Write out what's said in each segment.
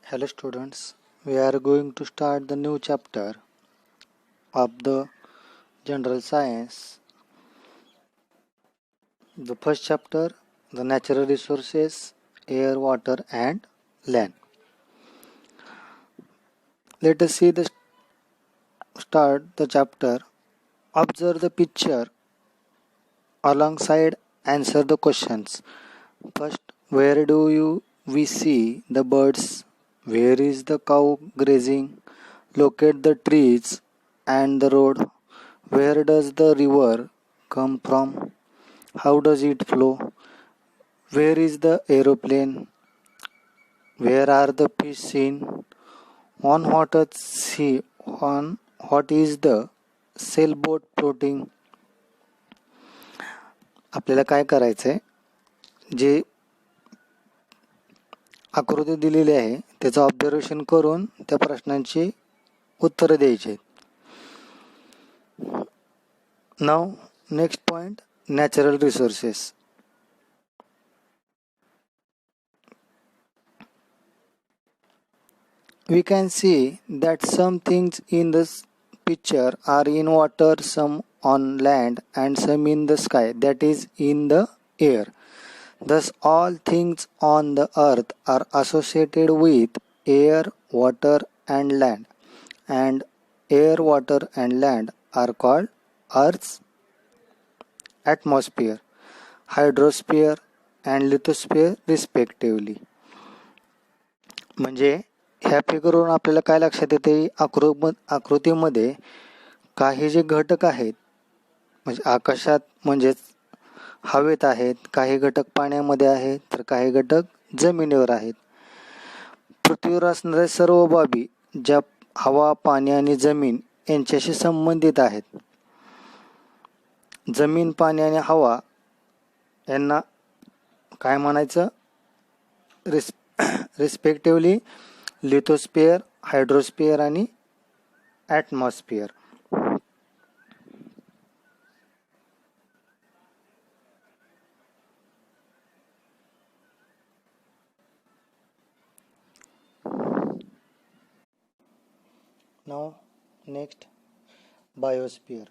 Hello students, we are going to start the new chapter of the general science. The first chapter, the natural resources, air, water and land. Let us see the start the chapter. Observe the picture alongside answer the questions. First, where do we see the birds? Where is the cow grazing? Locate the trees and the road. Where does the river come from? How does it flow? Where is the aeroplane? Where are the fish seen? On what sea? On what is the sailboat floating? आपल्याला काय करायचंय? जे आकृती दिलेली आहे त्याचं observation करून त्या प्रश्नांची उत्तरे द्यायची. Now next point, natural resources. We can see that some things in this picture are in water, some on land and some in the sky, that is in the air. Thus all things on the earth are associated with air, water and land, and air, water and land are called Earth's atmosphere, hydrosphere and lithosphere respectively. म्हणजे ह्या फिगरवरून आपल्याला काय लक्षात येते, आकृतीमध्ये काही जे घटक आहेत म्हणजे आकाशात म्हणजेच हवेत आहेत, काही घटक पाण्यामध्ये आहेत तर काही घटक जमिनीवर आहेत. पृथ्वीवर असणाऱ्या सर्व बाबी ज्या हवा, पाणी आणि जमीन यांच्याशी संबंधित आहेत. जमीन, पाणी आणि हवा यांना काय म्हणायचं, रिस्पेक्टिव्हली लिथोस्फिअर, हायड्रोस्फिअर आणि atmosphere. Now next, biosphere.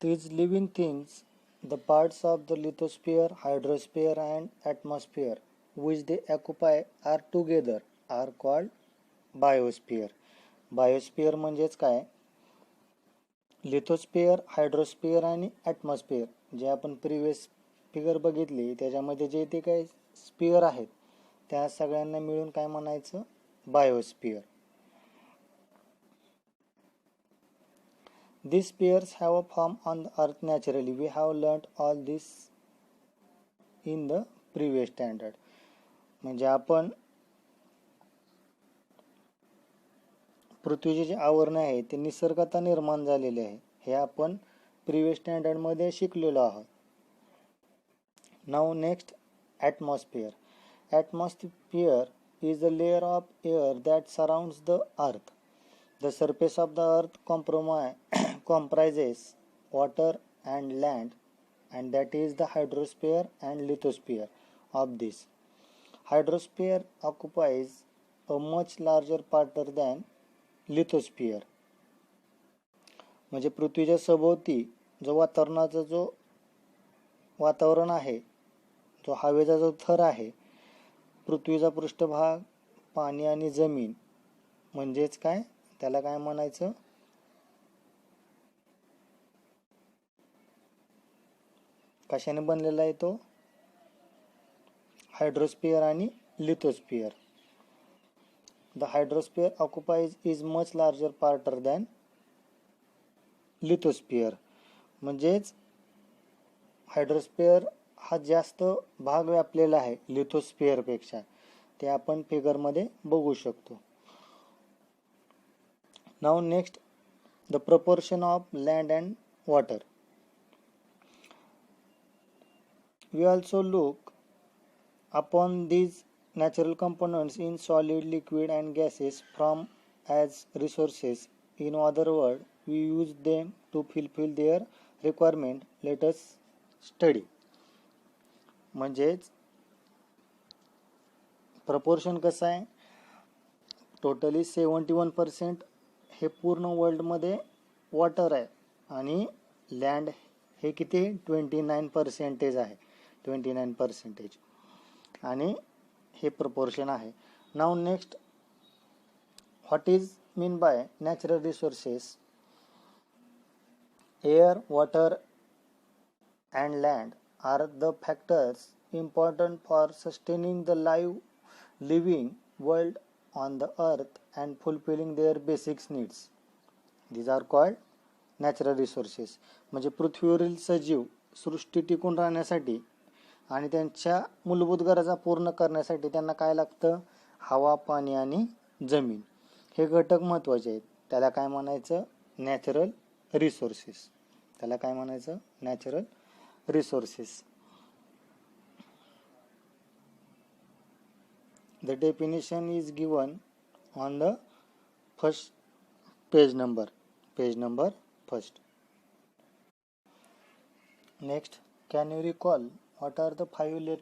These living things, the parts of the lithosphere, hydrosphere and atmosphere which they occupy are together are called biosphere. Biosphere म्हणजेच काय, लिथोस्फिअर, हायड्रोस्फिअर आणि ॲटमॉस्फिअर जे आपण प्रिव्हियस फिगर बघितली त्याच्यामध्ये जे ते काही स्फिअर आहेत त्या सगळ्यांना मिळून काय म्हणायचं, biosphere. These spheres have a form on the earth naturally. We have learnt all this in the previous standard. म्हणजे आपण पृथ्वीचे जे आवरण आहे ते निसर्गात निर्माण झालेले आहे हे आपण प्रिव्हियस स्टँडर्ड मध्ये शिकलेलो आहोत. Now next, atmosphere. Atmosphere is a layer of air that surrounds the earth. The surface of the earth comprises water and land, and that is the hydrosphere and lithosphere of this. Hydrosphere occupies a much larger part than lithosphere. म्हणजे पृथ्वीच्या सभोवती जो वातावरण आहे, जो हवेचा जो थर आहे, पृथ्वीचा पृष्ठभाग, पाणी आणि जमीन म्हणजेच काय, त्याला काय म्हणायचं, कशाने बनलेला आहे तो, हायड्रोस्फिअर आणि lithosphere. The hydrosphere occupies is much larger part than lithosphere. म्हणजेच हायड्रोस्फिअर हा जास्त भाग व्यापलेला आहे लिथोस्फिअर पेक्षा, ते आपण फिगरमध्ये बघू शकतो. Now next, the proportion of land and water. We also look upon these natural components in solid, liquid and gases from as resources. In other words, we use them to fulfill their requirement. Let us study. म्हणजेच proportion कसं आहे, totally 71% हे पूर्ण वर्ल्डमध्ये water आहे आणि land हे किती 29% आहे, 29% आणि हे प्रपोर्शन आहे. Now next, what is mean by natural resources. Air, water and land are the factors important for sustaining the living world on the earth and fulfilling their basic needs. These are called natural resources. म्हणजे पृथ्वीवरील सजीव सृष्टी टिकून राहण्यासाठी आणि त्यांच्या मूलभूत गरजा पूर्ण करण्यासाठी त्यांना काय लागतं, हवा, पाणी आणि जमीन हे घटक महत्त्वाचे आहेत. त्याला काय म्हणायचं, नॅचरल रिसोर्सेस. त्याला काय म्हणायचं, natural resources. The definition is given on the first page number first. Next, can you recall what are the 5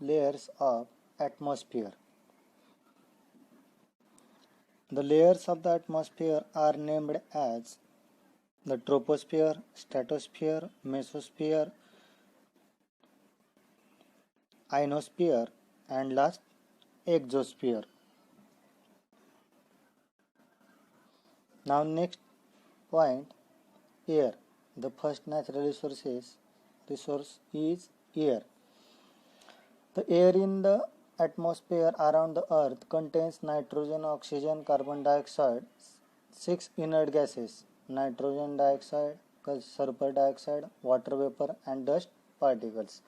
layers of atmosphere? The layers of the atmosphere are named as the troposphere, stratosphere, mesosphere, ionosphere and last exosphere. Now next point, air. The first natural resource is air. The air in the atmosphere around the earth contains nitrogen, oxygen, carbon dioxide, 6 inert gases: nitrogen dioxide, sulfur dioxide, water vapor and dust particles.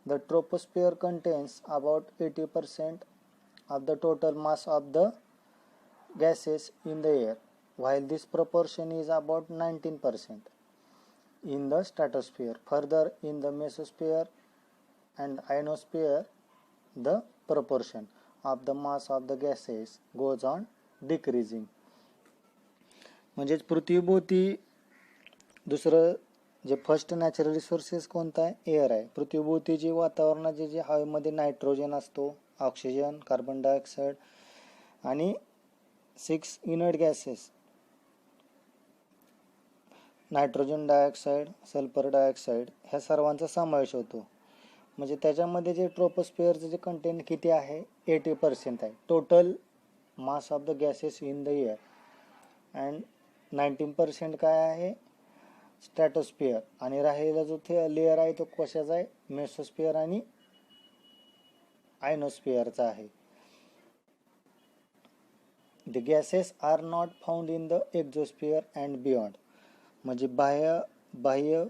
The troposphere contains about 80% of the total mass of the gases in the air, while this proportion is about 19% in the stratosphere. Further, in the mesosphere and ionosphere, the proportion of the mass of the gases goes on decreasing. म्हणजेच पृथ्वीभोवती दुसरं जे first natural resources कोणता आहे, air आहे. पृथ्वीभोवती जे वातावरणाचे जे हवेमध्ये नायट्रोजन असतो, ऑक्सिजन, कार्बन डायऑक्साईड आणि 6 inert gases, nitrogen dioxide, sulphur dioxide ह्या सर्वांचा समावेश होतो. म्हणजे त्याच्यामध्ये जे ट्रोपोस्फिअरचं जे कंटेंट किती आहे, 80% आहे total mass of the gases in the air. And 19% काय आहे, स्ट्रॅटोस्फिअर. आणि राहिलेला जो लेअर आहे तो कशाचा आहे, मेसोस्फिअर आणि आयनोस्फिअरचा आहे. The gases are not found in the exosphere and beyond. म्हणजे बाह्य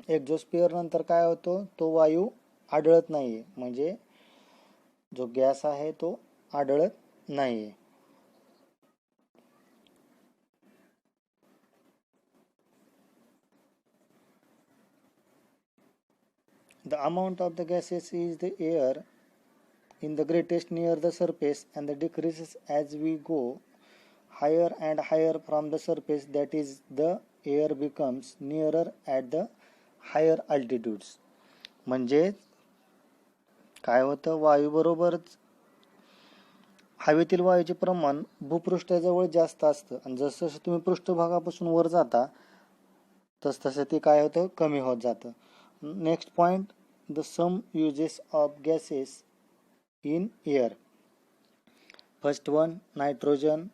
एक्झोस्फिअर नंतर काय होतो, तो वायू आढळत नाहीये. म्हणजे जो गॅस आहे तो आढळत नाहीये. The amount of the gases is the air in the greatest near the surface and the decreases as we go higher and higher from the surface. That is, the air becomes nearer at the higher altitudes. म्हणजे काय होतं, वायूबरोबरच हवेतील वायूचे प्रमाण भूपृष्ठाजवळ जास्त असतं आणि जसं जसं तुम्ही पृष्ठभागापासून वर जाता तसं ते काय होतं, कमी होत जातं. Next point, the some uses of gases in air. First one, nitrogen.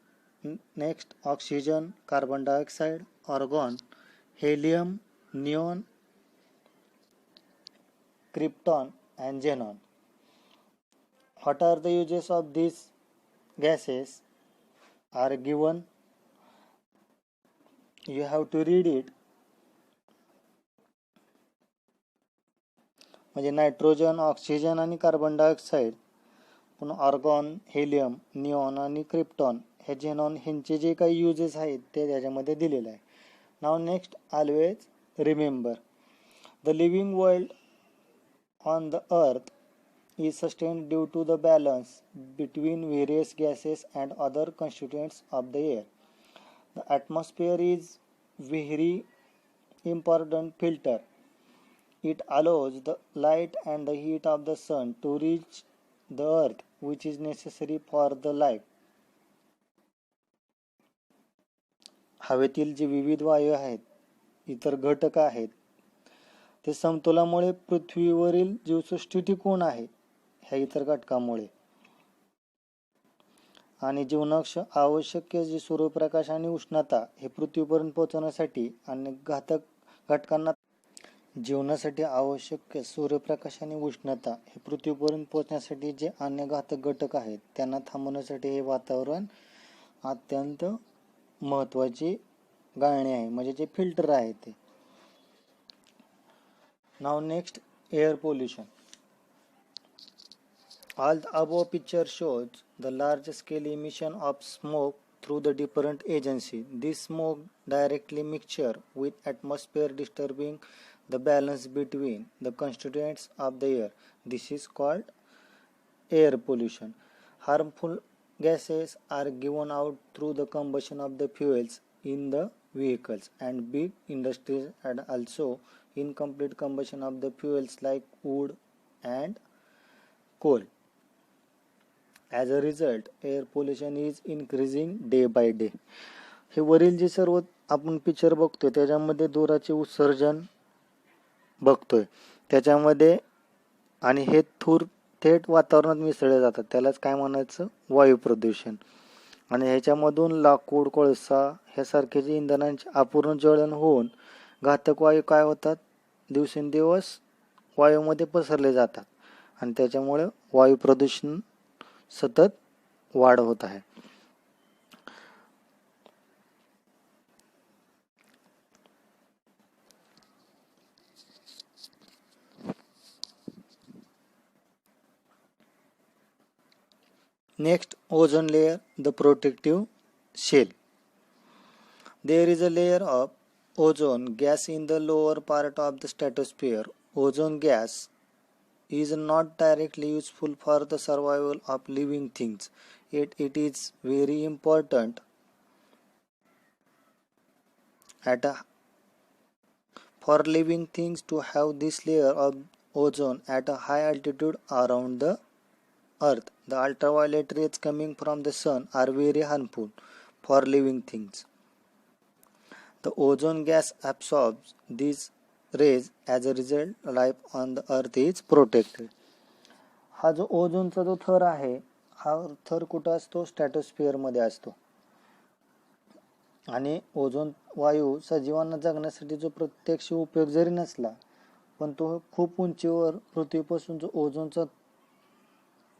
Next, oxygen, carbon dioxide, argon, helium, neon, krypton and xenon. What are the uses of these gases are given. You have to read it. म्हणजे nitrogen, oxygen आणि carbon dioxide, पुन्हा argon, helium, neon आणि krypton, हे xenon ह्यांचे जे काही uses आहेत ते त्याच्यामध्ये दिलेले आहे. Now next, always remember the living world on the earth is sustained due to the balance between various gases and other constituents of the air. The atmosphere is very important filter. It allows the light and the heat of the sun to reach the earth which is necessary for the life. हवेतील जे विविध वायू आहेत, इतर घटक आहेत, ते समतोलामुळे पृथ्वीवरील जीवसृष्टी टिकून आहे ह्या इतर घटकामुळे. आणि जीवनास आवश्यक जे सूर्यप्रकाश आणि उष्णता हे पृथ्वीपर्यंत पोहोचवण्यासाठी आणि घातक घटकांना जीवनासाठी आवश्यक सूर्यप्रकाश आणि उष्णता हे पृथ्वीपर्यंत पोहोचण्यासाठी जे अन्य घातक घटक आहेत त्यांना थांबवण्यासाठी हे वातावरण अत्यंत महत्त्वाची गाळणी आहे, म्हणजे जे फिल्टर आहे ते. Now next, air pollution. All the above picture shows the large scale emission of smoke through the different agencies. This smoke directly mixture with atmosphere disturbing the balance between the constituents of the air. This is called air pollution. Harmful gases are given out through the combustion of the fuels in the vehicles and big industries, and also incomplete combustion of the fuels like wood and coal. As a result, air pollution is increasing day by day. हे वरील जे सर्व आपण picture बघतोय त्याच्यामध्ये धुराचे उत्सर्जन बघतोय त्याच्यामध्ये, आणि हे धूर थेट वातावरणात मिसळले जातात, त्यालाच काय म्हणायचं, वायू प्रदूषण. आणि ह्याच्यामधून लाकूड, कोळसा ह्यासारखे जे इंधनांचे अपूर्ण जळण होऊन घातक वायू काय होतात, दिवसेंदिवस वायूमध्ये पसरले जातात आणि त्याच्यामुळे वायू प्रदूषण सतत वाढ होत आहे. Next, ozone layer, the protective shell. There is a layer of ozone gas in the lower part of the stratosphere. Ozone gas is not directly useful for the survival of living things, yet it is very important for living things to have this layer of ozone at a high altitude around the earth. The ultraviolet rays coming from the sun are very harmful for living things. The ozone gas absorbs these rays. As a result, life on the earth is protected. हा जो ओझोनचा जो थर आहे, हा थर कुठं असतो, स्ट्रॅटोस्फिअर मध्ये असतो. आणि ओझोन वायू सजीवांना जगण्यासाठी जो प्रत्यक्ष उपयोग जरी नसला, पण तो खूप उंचीवर पृथ्वीपासून जो ओझोनचा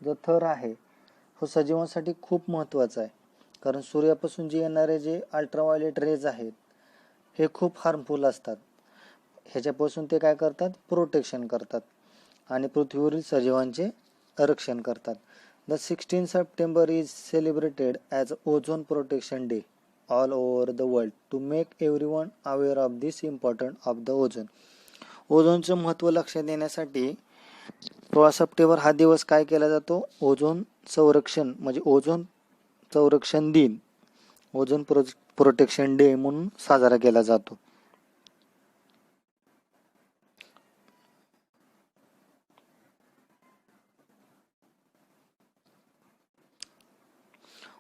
जो थर आहे तो सजीवांसाठी खूप महत्त्वाचा आहे. कारण सूर्यापासून जे येणारे जे अल्ट्राव्हायोलेट रेज आहेत हे खूप हार्मफुल असतात. ह्याच्यापासून ते काय करतात, प्रोटेक्शन करतात आणि पृथ्वीवरील सजीवांचे रक्षण करतात. The 16 September is celebrated as ozone protection day all over the world to make everyone aware of this important of the ozone. ओझोनचं महत्त्व लक्षात येण्यासाठी 16 सप्टेंबर हा दिवस काय केला जातो, ओझोन संरक्षण म्हणजे ओझोन संरक्षण दिन, ओझोन प्रोटेक्शन डे म्हणून साजरा केला जातो.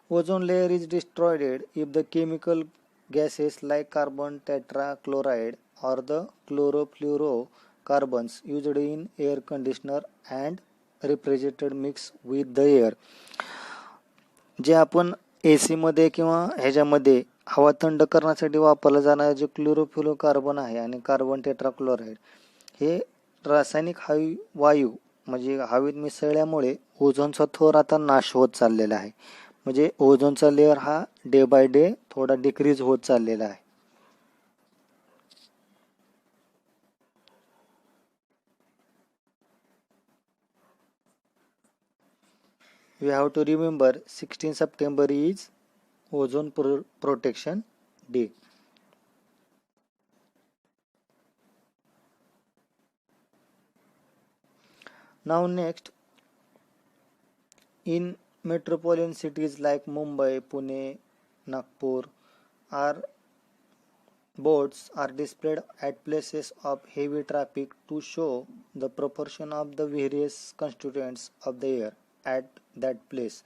Ozone layer is destroyed if the chemical gases like carbon tetrachloride or the chlorofluorocarbons used in air conditioner and refrigerator mix with the air. जे आपण AC मध्ये किंवा ह्याच्यामध्ये हवा थंड करण्यासाठी वापरला जाणारा जे क्लोरोफ्लोरोकार्बन आहे आणि कार्बन टेट्राक्लोराइड हे रासायनिक वायू म्हणजे हवेत मिसळल्यामुळे ओझोनचा थर आता नाश होत चाललेला आहे. म्हणजे ओझोनचा लेअर हा डे बाय डे थोडा डिक्रीज होत चाललेला आहे. We have to remember 16 September is ozone protection day. Now next, in metropolitan cities like Mumbai, Pune, Nagpur, boards are displayed at places of heavy traffic to show the proportion of the various constituents of the air at that place.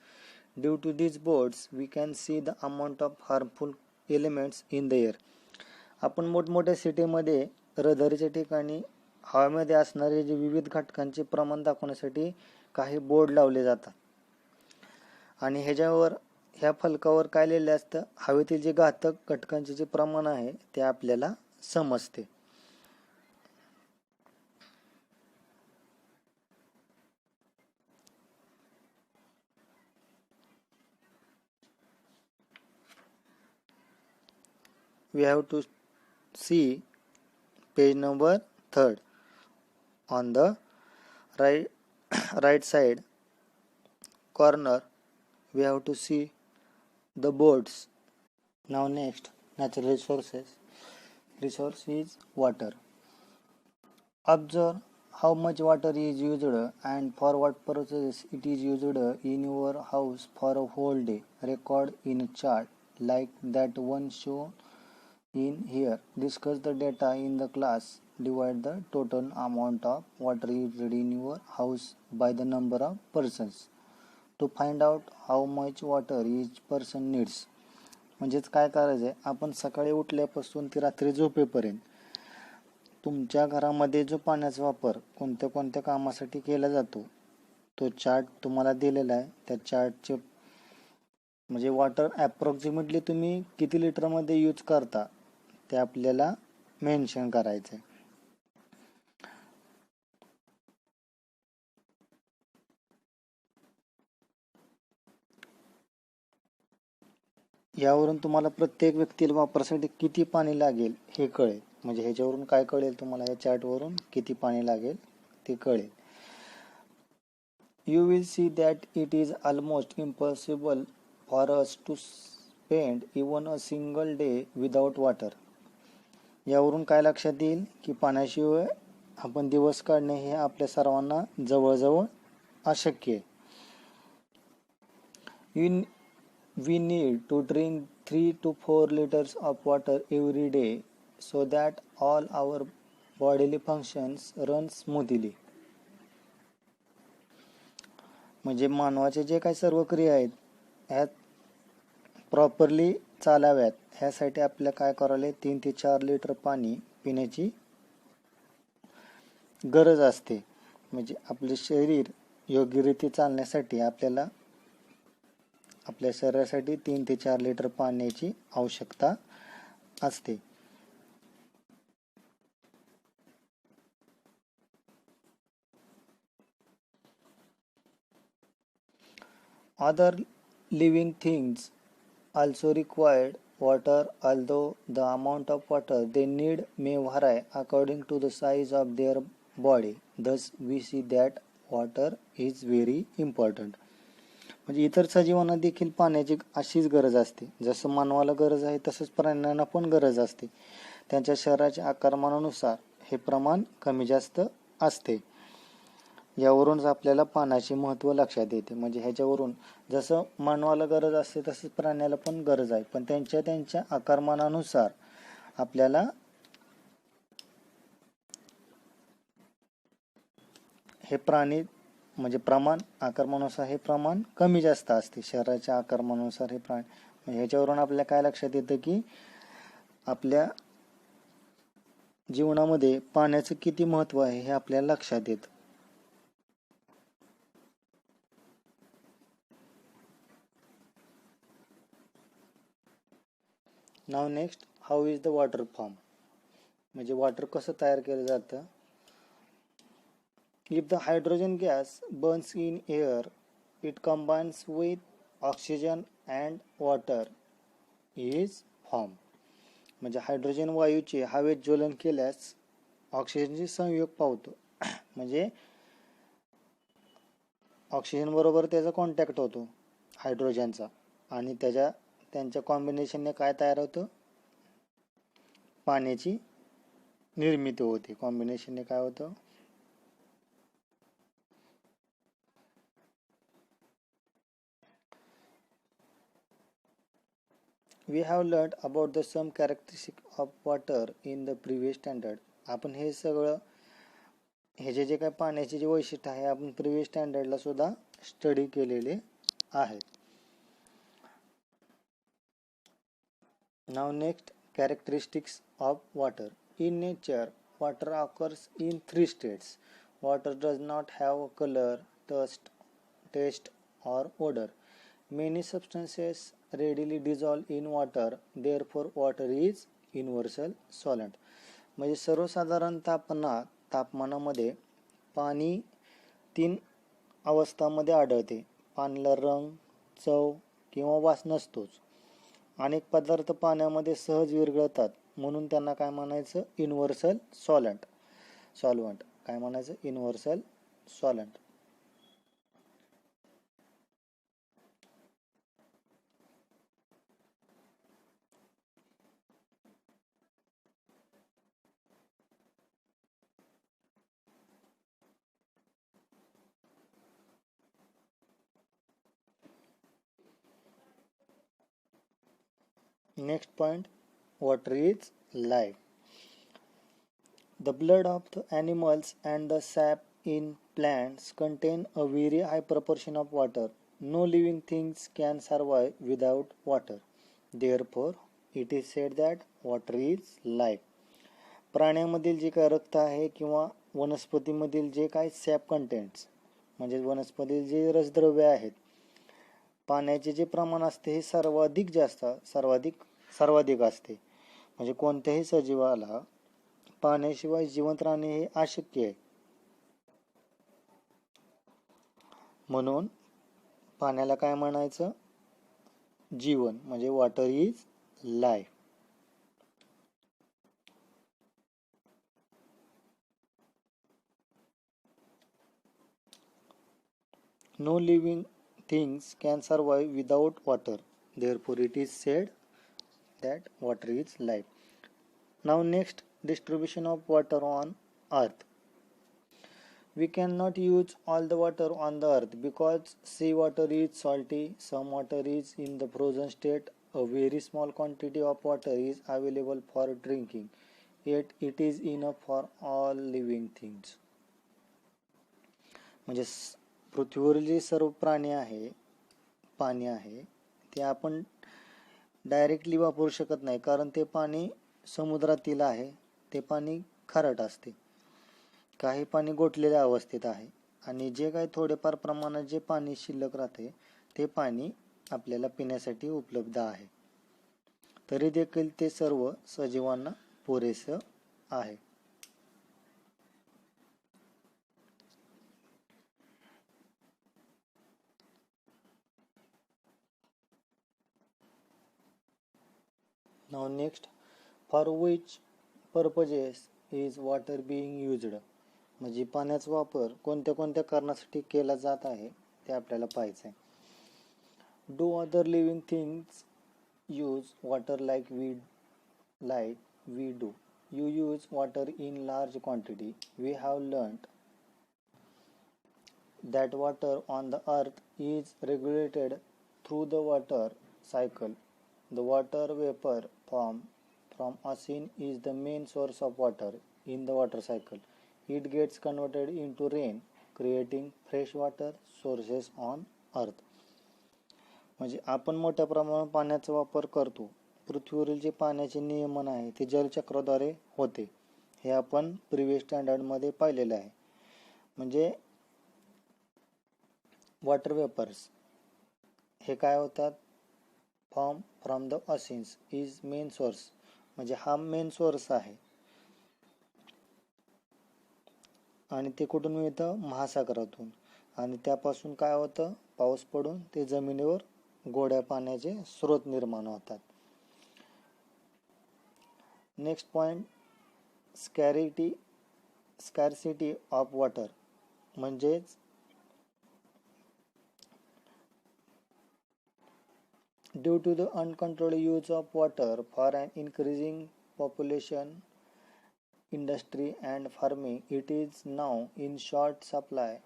Due to these boards, we can see the amount of harmful elements in the air. आपण मोठमोठ्या सिटीमध्ये रहदारीच्या ठिकाणी हवेमध्ये असणारे जे विविध घटकांचे प्रमाण दाखवण्यासाठी काही बोर्ड लावले जातात आणि ह्या फलकावर काय लिहिलेले असतं, हवेतील जे घातक घटकांचे जे प्रमाण आहे ते आपल्याला समजते. We have to see page number 3rd. On the right side corner, we have to see the boards. Now next, natural resources. Resource is water. Observe how much water is used and for what purposes it is used in your house for a whole day. Record in a chart like that one shown in here. Discuss the data in the class. Divide the total amount of water used in your house by the number of persons to find out how much water each person needs. म्हणजेच काय करायचं आहे, आपण सकाळी उठल्यापासून ते रात्री झोपेपर्यंत तुमच्या घरामध्ये जो पाण्याचा वापर कोणत्या कोणत्या कामासाठी केला जातो तो चार्ट तुम्हाला दिलेला आहे. त्या चार्टचे म्हणजे वॉटर ॲप्रॉक्सिमेटली तुम्ही किती लिटरमध्ये यूज करता ते आपल्याला मेन्शन करायचं आहे. यावरून तुम्हाला प्रत्येक व्यक्तीला वापरासाठी किती पाणी लागेल हे कळेल. म्हणजे ह्याच्यावरून काय कळेल तुम्हाला, या चार्टवरून किती पाणी लागेल ते कळेल. You will see that it is almost impossible for us to spend even a single day without water. यावरून काय लक्षात येईल की पाण्याशिवाय आपण दिवस काढणे हे आपल्या सर्वांना जवळजवळ अशक्य आहे. We need to drink 3 to 4 liters of water every day so that all our bodily functions run smoothly. म्हणजे मानवाचे जे काही सर्व क्रिया आहेत ह्यात प्रॉपरली चालाव्यात ह्यासाठी आपल्याला काय करायला 3 ते 4 लिटर पाणी पिण्याची गरज असते. म्हणजे आपले शरीर योग्यरीत्या चालण्यासाठी आपल्याला आपल्या शरीरासाठी 3 ते 4 लिटर पाण्याची आवश्यकता असते. Other living things also required water, although the amount of water they need may vary according to the size of their body. Thus we see that water is very important. म्हणजे इतर सजीवांना देखील पाण्याची अशीच गरज असते. जसं मानवाला गरज आहे तसंच प्राण्यांना पण गरज असते. त्यांच्या शरीराच्या आकारमानानुसार हे प्रमाण कमी जास्त असते. यावरूनच आपल्याला पाण्याचे महत्त्व लक्षात येते. म्हणजे ह्याच्यावरून जसं मानवाला गरज असते तसंच प्राण्याला पण गरज आहे, पण त्यांच्या आकारमानानुसार आपल्याला हे प्राणी म्हणजे प्रमाण आकारमानानुसार हे प्रमाण कमी जास्त असते. शरीराच्या आकारमानानुसार हे प्राणी. ह्याच्यावरून आपल्याला काय लक्षात येतं की आपल्या जीवनामध्ये पाण्याचं किती महत्त्व आहे हे आपल्याला लक्षात येतं. Now next, how is the water form. म्हणजे वॉटर कसं तयार केलं जातं. If the hydrogen gas burns in air, it combines with oxygen and water is formed. म्हणजे हायड्रोजन वायूचे हवेत ज्वलन केल्यास ऑक्सिजनचे संयोग पावतो. म्हणजे ऑक्सिजन बरोबर त्याचा कॉन्टॅक्ट होतो हायड्रोजनचा आणि त्यांच्या कॉम्बिनेशनने काय तयार होतं, पाण्याची निर्मिती होते. कॉम्बिनेशनने काय होतं, We have learned about the some characteristics of water in the previous standard. आपण हे सगळं हे जे काय पाण्याचे जे वैशिष्ट्य आहे आपण प्रिव्हियस स्टँडर्डला सुद्धा स्टडी केलेले आहेत. Now next, characteristics of water. In nature, water occurs in three states. Water does not have a color, taste or odor. Many substances readily dissolve in water, therefore water is universal solvent. म्हणजे सर्वसाधारण तापमानामध्ये पाणी 3 अवस्थांमध्ये आढळते. पाण्याला रंग, चव किंवा वास नसतोच. अनेक पदार्थ पाण्यामध्ये सहज विरघळतात, म्हणून त्यांना काय म्हणायचं? Universal solvent. काय म्हणायचं? Universal solvent. Next point, water is life. The blood of the animals and the sap in plants contain a very high proportion of water. No living things can survive without water. Therefore, it is said that water is life. प्राण्यामधील जे काय रक्त आहे किंवा वनस्पतीमधील जे काय SAP contents म्हणजे वनस्पतीतील जे रसद्रव्य आहेत, पाण्याचे जे प्रमाण असते हे सर्वाधिक असते. म्हणजे कोणत्याही सजीवाला पाण्याशिवाय जिवंत राहणे हे अशक्य आहे. म्हणून पाण्याला काय म्हणायचं? जीवन. म्हणजे water is life. No living things can survive without water. Therefore, it is said that water is life. Now next, distribution of water on earth. We cannot use all the water on the earth because sea water is salty, some water is in the frozen state. A very small quantity of water is available for drinking, yet it is enough for all living things. म्हणजे पृथ्वीवरील जे सर्व पाणी आहे ते आपण directly वापरू शकत नाही, कारण ते पाणी समुद्रातील आहे. ते पाणी खारट असते. काही पाणी गोठलेल्या अवस्थेत आहे आणि जे काही थोडेफार प्रमाणात जे पाणी शिल्लक राहते ते पाणी आपल्याला पिण्यासाठी उपलब्ध आहे. तरी देखील ते सर्व सजीवांना पुरेसं आहे. Now next, for which purposes is water being used? म्हणजे पाण्याचा वापर कोणत्या कारणासाठी केला जात आहे ते आपल्याला पाहायचं आहे. Do other living things use water like we do? You use water in large quantity. We have learnt that water on the earth is regulated through the water cycle. The water vapor formed from ocean is the main source of water in the water cycle. It gets converted into rain, creating fresh water sources on earth. म्हणजे आपण मोठ्या प्रमाणात पाण्याचा वापर करतो. पृथ्वीवरील जे पाण्याचे नियमन आहे ते जलचक्राद्वारे होते. हे आपण प्रिव्हियस स्टँडर्डमध्ये पाहिलेलं आहे. म्हणजे वॉटर वेपर्स हे काय होतात? Form from the oceans is main source. म्हणजे हा मेन सोर्स आहे आणि ते कुठून मिळतं? महासागरातून. आणि त्यापासून काय होतं? पाऊस पडून ते जमिनीवर गोड्या पाण्याचे स्रोत निर्माण होतात. Next point, scarcity of water. म्हणजेच due to the uncontrolled use of water for an increasing population, industry and farming, it is now in short supply.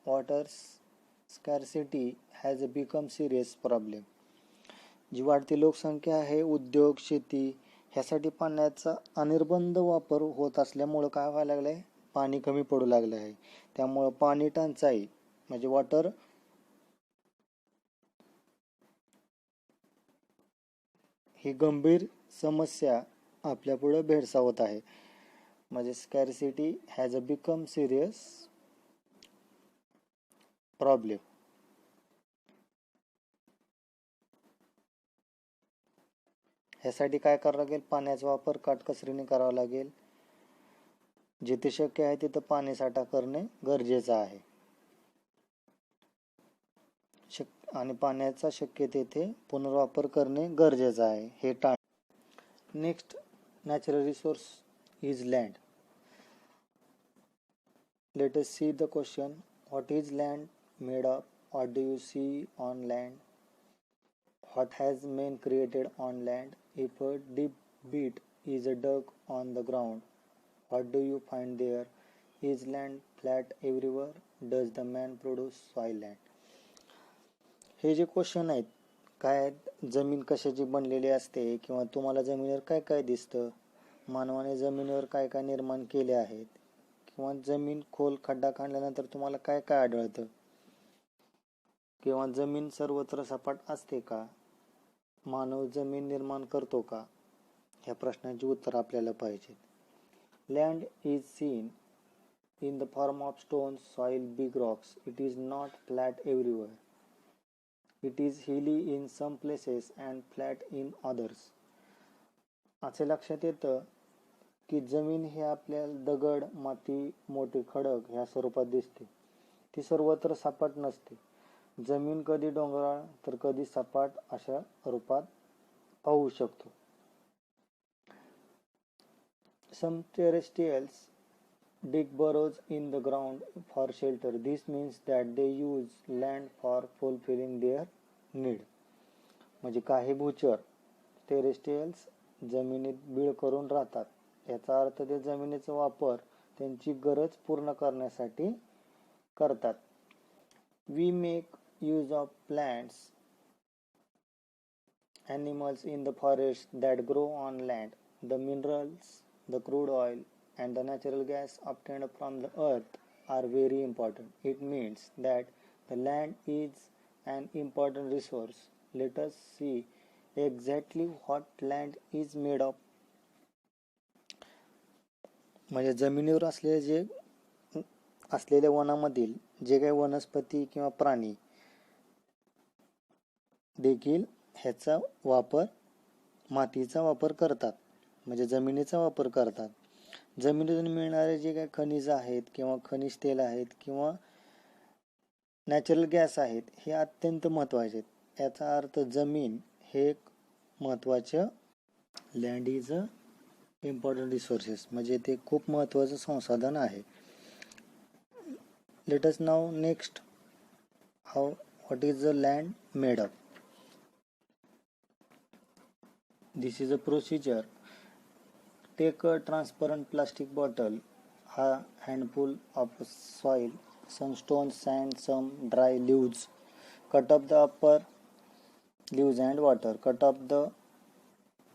Water scarcity has become serious problem. जी वाढती लोकसंख्या आहे, उद्योग, शेती ह्यासाठी पाण्याचा अनिर्बंध वापर होत असल्यामुळं काय व्हायला लागलं आहे? पाणी कमी पडू लागलं आहे. त्यामुळं पाणी टंचाई म्हणजे वॉटर ही गंभीर समस्या आपल्यापुढे भेडसावत आहे. म्हणजे scarcity has a become serious problem. ह्यासाठी काय करावं लागेल? पाण्याचा वापर काटकसरीने करावा लागेल. जिथे शक्य आहे तिथं पाणी साठा करणे गरजेचं आहे आणि पाण्याचा शक्य तेथे पुनर्वापर करणे गरजेचं आहे. हे टाळ. Next natural resource is land. Let us see the question. What is land made of? What do you see on land? What has man created on land? If a deep pit is dug on the ground, what do you find there? Is land flat everywhere? Does the man produce soil land? हे जे question आहेत, काय आहेत? जमीन कशाची बनलेली असते किंवा तुम्हाला जमिनीवर काय काय दिसतं, मानवाने जमिनीवर काय काय निर्माण केले आहेत, किंवा जमीन खोल खड्डा खाणल्यानंतर तुम्हाला काय काय आढळतं, किंवा जमीन सर्वत्र सपाट असते का, मानव जमीन निर्माण करतो का, ह्या प्रश्नांची उत्तर आपल्याला पाहिजे. Land is seen in the form of stones, soil, big rocks. It is not flat everywhere. It is hilly in some places and flat in others. असे लक्षात येतं की जमीन हे आपल्याला दगड, माती, मोठे खडक ह्या स्वरूपात दिसते. ती सर्वत्र सपाट नसते. जमीन कधी डोंगराळ तर कधी सपाट अशा रूपात पाहू शकतो. Some terrestrials dig burrows in the ground for shelter. This means that they use land for fulfilling their need. म्हणजे काही भूचर टेरेस्ट्रियल्स जमिनीत बीळ करून राहतात. याचा अर्थ ते जमिनीचा वापर त्यांची गरज पूर्ण करण्यासाठी करतात. We make use of plants, animals in the forest that grow on land. The minerals, the crude oil, and the natural gas obtained from the earth are very important. It means that the land is an important resource. Let us see exactly what land is made of. म्हणजे जमिनीवर असलेल्या वनामधील जे काही वनस्पती किंवा प्राणी देखील ह्याचा वापर, मातीचा वापर करतात, म्हणजे जमिनीचा वापर करतात. जमिनीतून मिळणारे जे काही खनिज आहेत किंवा खनिज तेल आहेत किंवा नॅचरल गॅस आहेत, हे अत्यंत महत्त्वाचे आहेत. याचा अर्थ जमीन हे एक महत्त्वाचं, land is a important resources, म्हणजे ते खूप महत्त्वाचं संसाधन आहे. Let us now next what is the land made of. This is a procedure. Take a transparent plastic bottle, a handful of soil, some stones, sand, some dry leaves. Cut up the upper leaves and water. Cut up the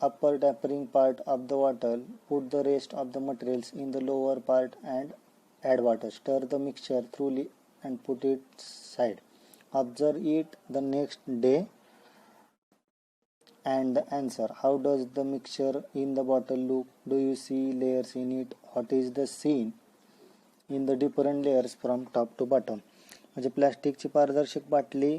upper tapering part of the bottle. Put the rest of the materials in the lower part and add water. Stir the mixture thoroughly and put it aside. Observe it the next day and the answer. How does the mixture in the bottle look? Do you see layers in it? What is the scene in the different layers from top to bottom? म्हणजे प्लॅस्टिकची पारदर्शक बाटली,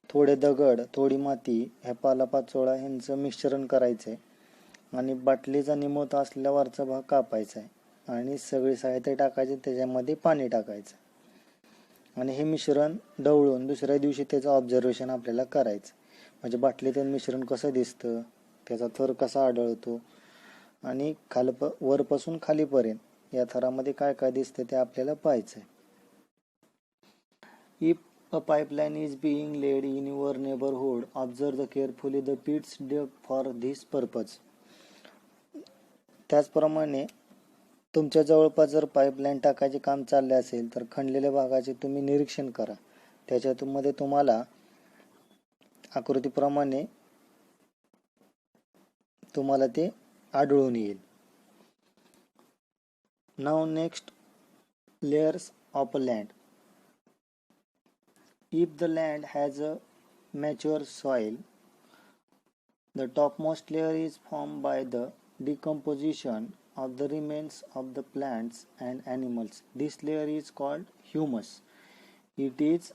थोडे दगड, थोडी माती, ह्या पालापाचोळा ह्यांचं मिश्रण करायचं आहे आणि बाटलीचा निमवता असलेला वरचा भाग कापायचा आहे आणि सगळे साहित्य टाकायचे, त्याच्यामध्ये पाणी टाकायचं आणि हे मिश्रण ढवळून दुसऱ्या दिवशी त्याचं ऑब्झर्वेशन आपल्याला करायचं. म्हणजे बाटलीतून मिश्रण कसं दिसतं, त्याचा थर कसा आढळतो आणि वरपासून खालीपर्यंत या थरामध्ये काय काय दिसतं ते आपल्याला पाहायचं आहे. If a pipeline is being laid in your neighbourhood, observe the carefully the pits dug for this purpose. त्याचप्रमाणे तुमच्या जवळपास जर पाईपलाईन टाकायचे काम चालले असेल तर खणलेल्या भागाचे तुम्ही निरीक्षण करा. त्याच्यामध्ये तुम्हाला आकृतीप्रमाणे तुम्हाला ते आढळून येईल. Now next, layers of a land. If the land has a mature soil, The topmost layer is formed by the decomposition of the remains of the plants and animals. This layer is called humus. It is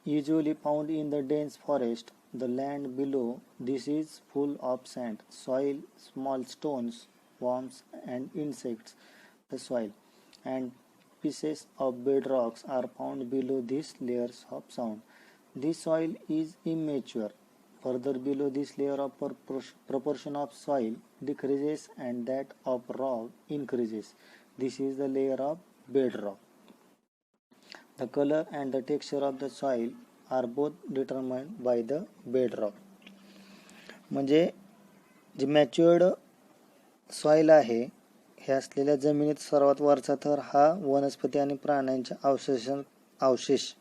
usually found in the dense forest. The land below this is full of sand, soil, small stones, worms, and insects. The soil and pieces of bedrocks are found below these layers of sound. This soil is immature. Further below this layer of proportion of soil decreases and that of rock increases. This is the layer of bedrock. The color and the texture of the soil are both determined by the bedrock. म्हणजे जे matured soil आहे हे असलेल्या जमिनीत सर्वात वरचा थर हा वनस्पती आणि प्राण्यांच्या अवशेष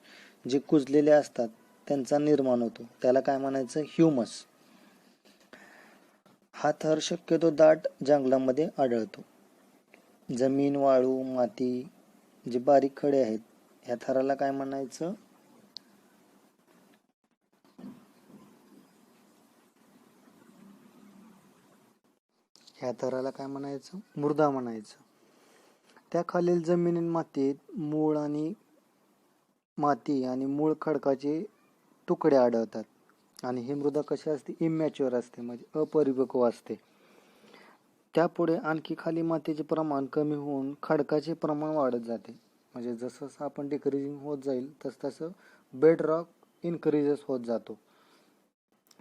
जे कुजलेले असतात त्यांचा निर्माण होतो, त्याला काय म्हणायचं, ह्युमस. हा थर शक्यतो दाट जंगलामध्ये आढळतो. जमीन, वाळू, माती, जे बारीक खडे आहेत ह्या थराला काय म्हणायचं, ह्या थराला काय म्हणायचं, मृदा म्हणायचं. त्या खालील जमिनीत माती आणि मूळ खडकाचे तुकडे आढळतात. आणि ही मृदा कशी असते, इमॅच्युअर असते, म्हणजे अपरिपक्व असते. त्यापुढे आणखी खाली मातीचे प्रमाण कमी होऊन खडकाचे प्रमाण वाढत जाते. म्हणजे जसं आपण डिक्रीजिंग होत जाईल तसं बेड रॉक इन्क्रीजेस होत जातो.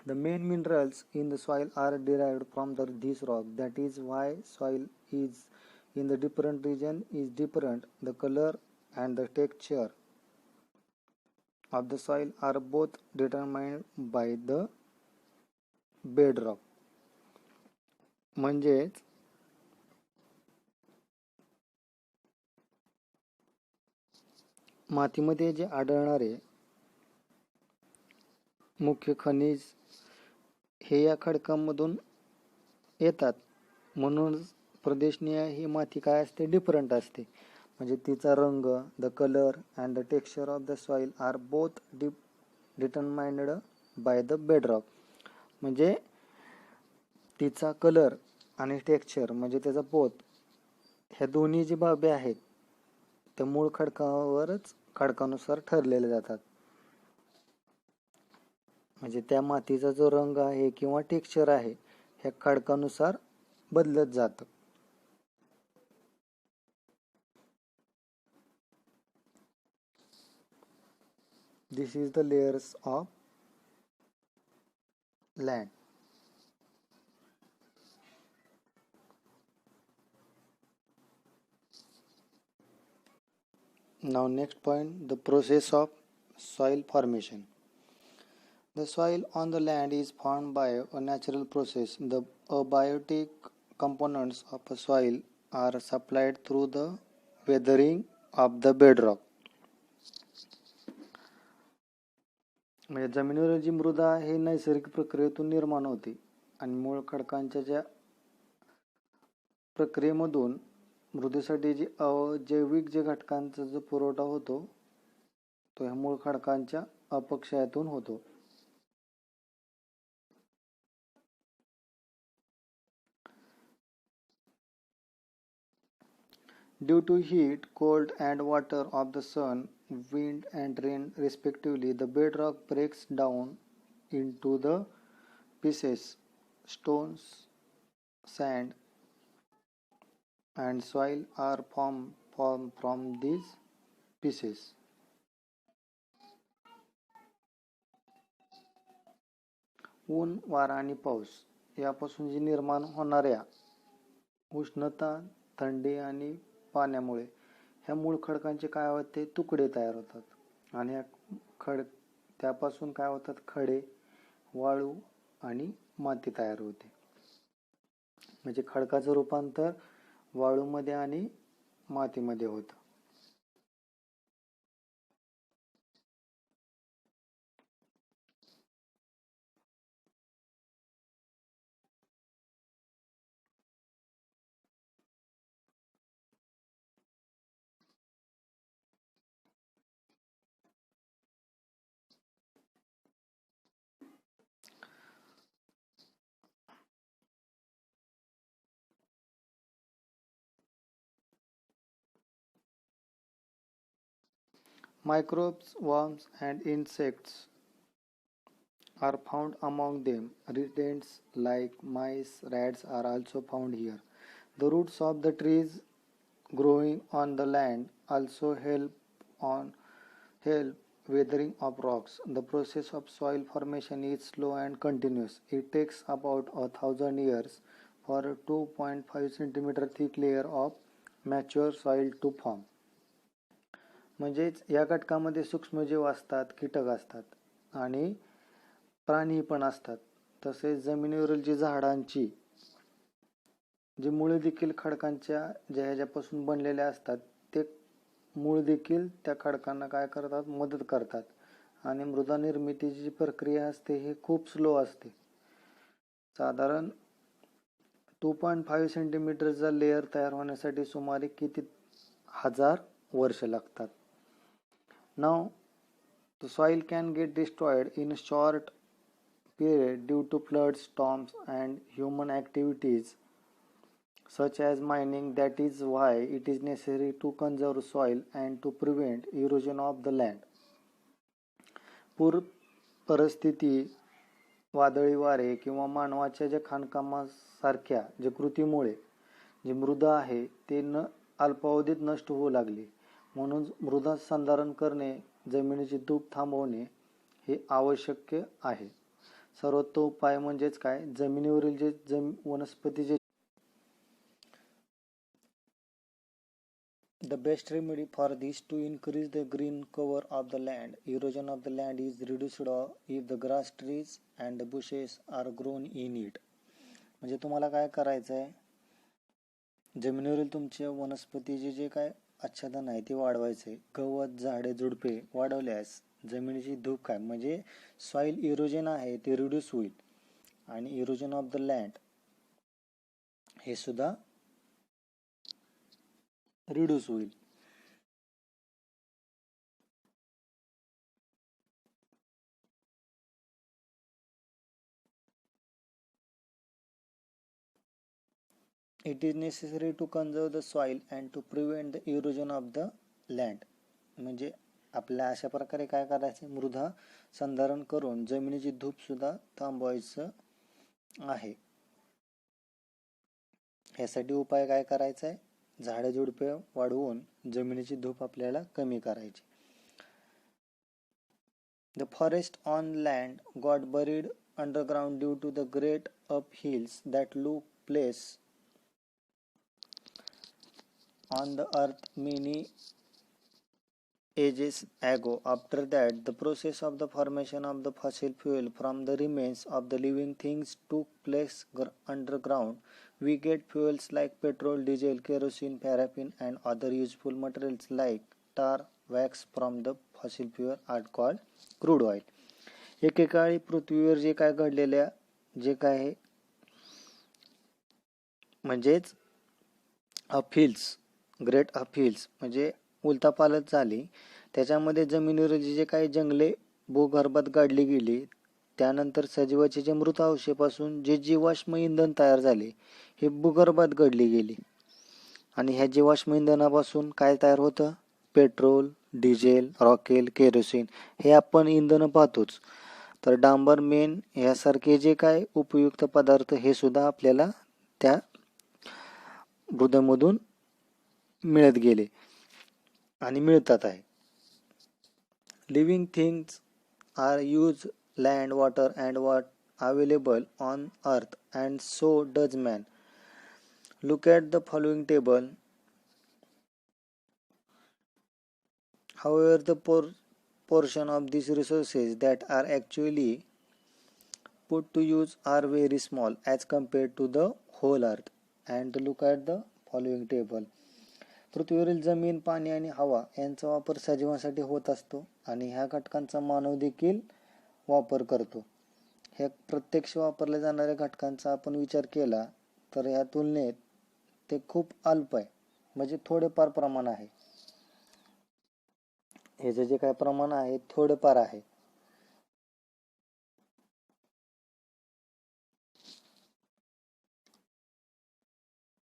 The main minerals in the soil are derived from this rock. That is why soil is in the different region is different. The color and the texture of the soil are both determined by the bedrock. म्हणजेच मातीमध्ये जे आढळणारे मुख्य खनिज हे या खडकांमधून येतात. म्हणून प्रदेशनीय ही माती काय असते, डिफरंट असते. म्हणजे तिचा रंग, the colour and the texture of the soil are both determined by the bedrock. म्हणजे तिचा कलर आणि टेक्स्चर म्हणजे त्याचा पोत, ह्या दोन्ही जी बाबी आहेत त्या मूळ खडकानुसार ठरलेल्या जातात. म्हणजे त्या मातीचा जो रंग आहे किंवा टेक्स्चर आहे ह्या खडकानुसार बदलत जातं. This is the layers of land. Now next point, the process of soil formation. The soil on the land is formed by a natural process. The abiotic components of a soil are supplied through the weathering of the bedrock. म्हणजे जमिनीवर जी मृदा हे नैसर्गिक प्रक्रियेतून निर्माण होते आणि मूळ खडकांच्या ज्या प्रक्रियेमधून मृदेसाठी जी अजैविक जे घटकांचा जो पुरवठा होतो तो ह्या मूळ खडकांच्या अपक्षयातून होतो. Due to heat, cold and water of the sun, wind and rain respectively, the bedrock breaks down into the pieces. Stones, sand and soil are formed from these pieces. ऊन, वारा आणि पाऊस यापासून जी निर्माण होणाऱ्या उष्णता, थंडी आणि पाण्यामुळे ह्या मूळ खडकांचे काय होते, तुकडे तयार होतात आणि त्यापासून काय होतात, खडे, वाळू आणि माती तयार होते. म्हणजे खडकाचं रूपांतर वाळूमध्ये आणि मातीमध्ये होतं. Microbes, worms, and insects are found among them. Rodents like mice, rats are also found here. The roots of the trees growing on the land also help weathering of rocks. The process of soil formation is slow and continuous. It takes about 1,000 years for a 2.5 centimeter thick layer of mature soil to form. म्हणजेच या घटकामध्ये सूक्ष्मजीव असतात, कीटक असतात आणि प्राणी पण असतात. तसेच जमिनीवरील जी झाडांची जी मुळे देखील खडकांच्या ह्याच्यापासून बनलेल्या असतात, ते मूळ देखील त्या खडकांना काय करतात, मदत करतात. आणि मृदा निर्मितीची जी प्रक्रिया असते ही खूप स्लो असते. साधारण 2.5 सेंटीमीटरचा लेअर तयार होण्यासाठी सुमारे किती हजार वर्ष लागतात. नाव the soil can get destroyed in a short period due to floods, storms, and human activities such as mining. That is why it is necessary to conserve soil and to prevent erosion of the land. पूर परिस्थिती, वादळी वारे किंवा मानवाच्या ज्या खाणकामासारख्या ज्या कृतीमुळे जी मृदा आहे ते अल्पावधीत नष्ट होऊ लागली. म्हणून मृदा संधारण करणे, जमिनीची धूप थांबवणे हे आवश्यक आहे. सर्वोत्तम उपाय म्हणजेच काय, जमिनीवरील जे वनस्पती The best remedy for this to increase the green cover of the land. Erosion of the land is reduced if the grass, trees and bushes are grown in it. म्हणजे तुम्हाला काय करायचं आहे, जमिनीवरील तुमच्या वनस्पतीचे जे काय आच्छादन आहे ते वाढवायचे. गवत, झाडे, झुडपे वाढवल्यास जमिनीची धूप काय म्हणजे सॉइल इरोजन आहे ते रिड्यूस होईल आणि इरोजन ऑफ द लँड हे सुद्धा रिड्यूस होईल. It is necessary to conserve the soil and to prevent the erosion of the land. म्हणजे आपल्या अशा प्रकारे काय करायचं, मृदा संधारण करून जमिनीची धूप सुद्धा थांबवायचं आहे. ह्यासाठी उपाय काय करायचा आहे, झाडे झुडपे वाढवून जमिनीची धूप आपल्याला कमी करायची. The forest on land got buried underground due to the great uphills that took place on the earth many ages ago. After that, the process of the formation of the fossil fuel from the remains of the living things took place underground. We get fuels like petrol, diesel, kerosene, paraffin and other useful materials like tar, wax from the fossil fuel are called crude oil. एकेकाळी पृथ्वीवर जे काय घडलेल्या जे काय म्हणजेच अपहिल्स, great अपहिल्स म्हणजे उलथापालथ झाली, त्याच्यामध्ये जमिनीवर जे काही जंगले भूगर्भात गाडली गेली, त्यानंतर सजीवाचे जे मृत अवशेपासून जे जीवाश्म इंधन तयार झाले हे भूगर्भात गडली गेली आणि ह्या जीवाश्म इंधनापासून काय तयार होतं, पेट्रोल, डिझेल, रॉकेल, केरोसिन हे आपण इंधन पाहतोच. तर डांबर, मेण यासारखे जे काय उपयुक्त पदार्थ हे सुद्धा आपल्याला त्या मृदेमधून मिळत गेले आणि मिळतात आहे. Living things are use land, water and what available on earth and so does man. Look at the following table. However, the portion of these resources that are actually put to use are very small as compared to the whole earth. And look at the following table. पृथ्वीवरील जमीन, पाणी आणि हवा यांचा वापर सजीवांसाठी होत असतो आणि ह्या घटकांचा मानव देखील वापर करतो. ह्या प्रत्यक्ष वापरल्या जाणाऱ्या घटकांचा आपण विचार केला तर ह्या तुलनेत ते खूप अल्प आहे, म्हणजे थोडेफार प्रमाण आहे. ह्याचे जे काय प्रमाण आहे थोडेफार आहे.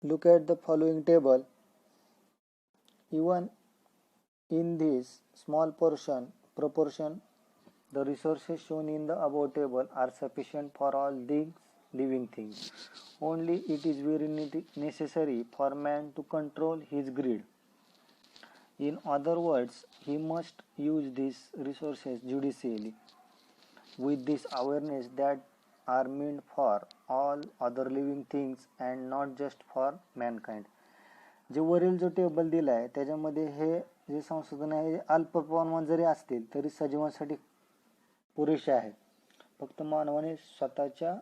Look at the following table. Even in this small proportion, the resources shown in the above table are sufficient for all these living things. Only it is very necessary for man to control his greed. In other words, he must use these resources judiciously, with this awareness that are meant for all other living things and not just for mankind. जे वरील जो table दिला आहे त्याच्यामध्ये हे जे संशोधन आहे अल्प प्रमाणात जरी असतील तरी सजीवांसाठी पुरेसे आहे. फक्त मानवाने स्वतःच्या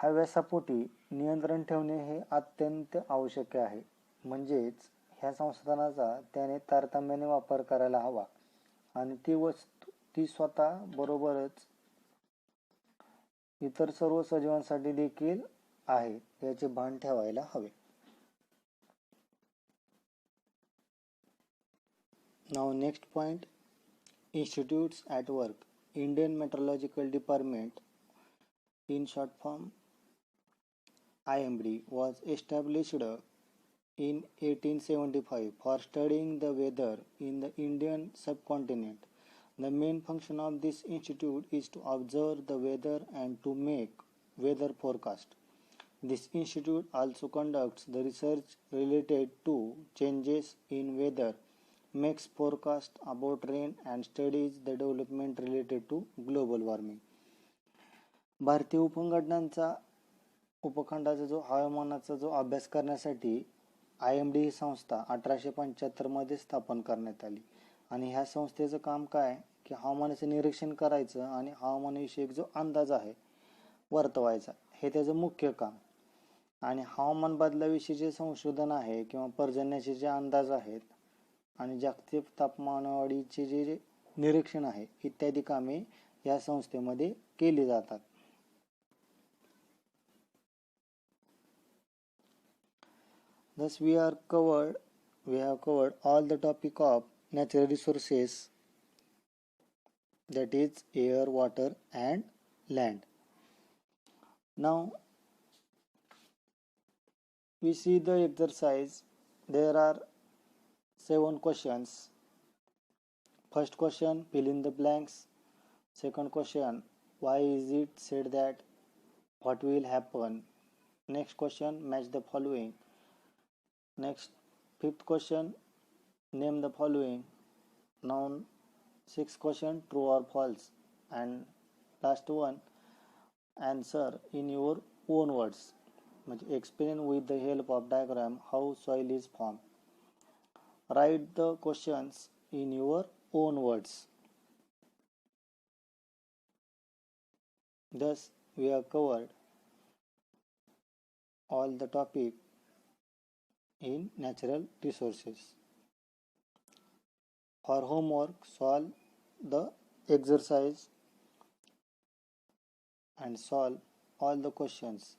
हव्यासापोटी नियंत्रण ठेवणे हे अत्यंत आवश्यक आहे. म्हणजेच ह्या संशोधनाचा त्याने तारतम्याने वापर करायला हवा आणि ती स्वतः बरोबरच इतर सर्व सजीवांसाठी देखील आहे याचे भान ठेवायला हवे. Now next point, institutes at work. Indian Meteorological Department, in short form IMD, was established in 1875 for studying the weather in the Indian subcontinent. The main function of this institute is to observe the weather and to make weather forecast. This institute also conducts the research related to changes in weather, makes forecast about rain and studies the development related to global warming. भारतीय उपखंडाचा जो हवामानाचा जो अभ्यास करण्यासाठी IMD ही संस्था 1875 मध्ये स्थापन करण्यात आली आणि ह्या संस्थेचं काम काय की हवामानाचं निरीक्षण करायचं आणि हवामानाविषयक जो अंदाज आहे वर्तवायचा हे त्याचं मुख्य काम. आणि हवामान बदलाविषयीचे संशोधन आहे किंवा पर्जन्याचे जे अंदाज आहेत आणि जागतिक तापमानवाढीचे जे निरीक्षण आहे इत्यादी कामे या संस्थेमध्ये केली जातात. Thus we have covered all the topic of natural resources, that is air, water and land. Now we see the exercise. There are 7 questions. First question, fill in the blanks. Second question, why is it said that? What will happen? Next question, match the following. Next, fifth question, name the following. Now, sixth question, true or false. And last one, answer in your own words. Explain with the help of diagram how soil is formed. Write the questions in your own words. Thus, we have covered all the topic in natural resources. For homework, solve the exercise and solve all the questions